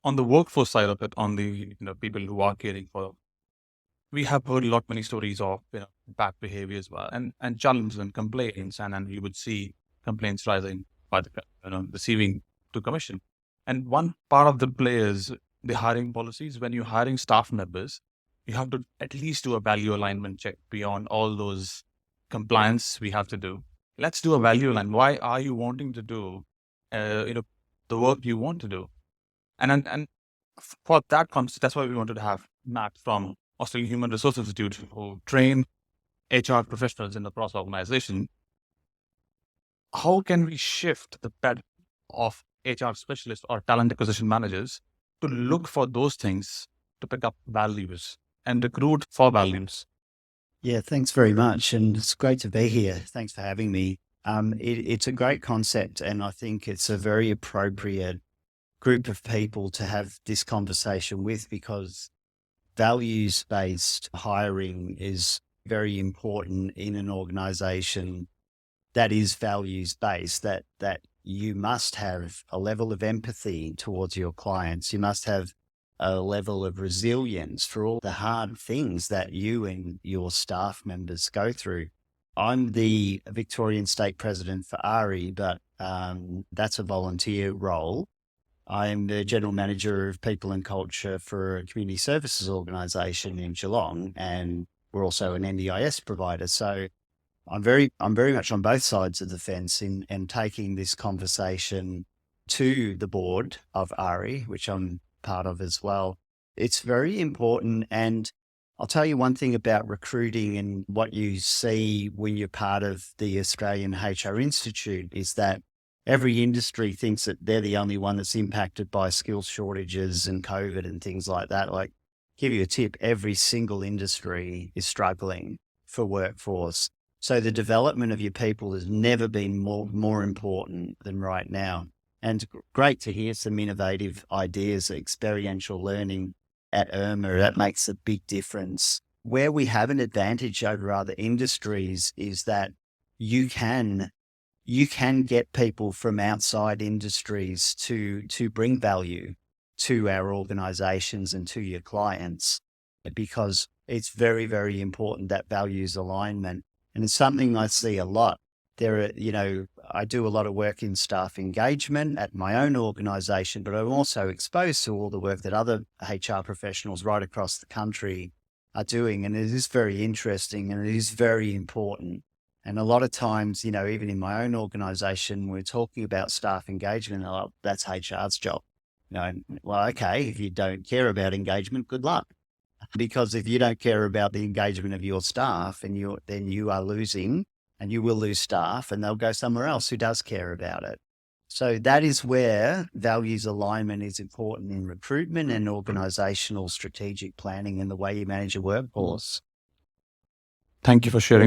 on the workforce side of it, on the people who are caring for, we have heard many stories of bad behavior as well, and challenges and complaints, and you would see complaints rising by the receiving to commission. And one part of the play is the hiring policies. When you're hiring staff members, you have to at least do a value alignment check beyond all those compliance we have to do. Let's do a value line. Why are you wanting to do, the work you want to do? And for that concept, that's why we wanted to have Matt from Australian Human Resources Institute, who train HR professionals in the process organization. How can we shift the ped of HR specialists or talent acquisition managers to look for those things to pick up values and recruit for values? Yeah, thanks very much. And it's great to be here. Thanks for having me. It's a great concept, and I think it's a very appropriate group of people to have this conversation with, because values-based hiring is very important in an organization that is values-based, that you must have a level of empathy towards your clients. You must have a level of resilience for all the hard things that you and your staff members go through. I'm the Victorian State President for ARI, but that's a volunteer role. I'm the General Manager of People and Culture for a community services organisation in Geelong, and we're also an NDIS provider. So I'm very much on both sides of the fence in taking this conversation to the board of ARI, which I'm part of as well. It's very important. And I'll tell you one thing about recruiting and what you see when you're part of the Australian HR Institute is that every industry thinks that they're the only one that's impacted by skills shortages and COVID and things like that. Like, give you a tip, every single industry is struggling for workforce. So the development of your people has never been more important than right now. And great to hear some innovative ideas, experiential learning at IRMA. That makes a big difference. Where we have an advantage over other industries is that you can get people from outside industries to bring value to our organizations and to your clients, because it's very, very important, that values alignment. And it's something I see a lot. I do a lot of work in staff engagement at my own organization, but I'm also exposed to all the work that other HR professionals right across the country are doing. And it is very interesting and it is very important. And a lot of times, even in my own organization, we're talking about staff engagement. That's HR's job. Well, okay, if you don't care about engagement, good luck. Because if you don't care about the engagement of your staff, then you are losing, and you will lose staff, and they'll go somewhere else who does care about it. So that is where values alignment is important in recruitment and organizational strategic planning and the way you manage a workforce. Thank you for sharing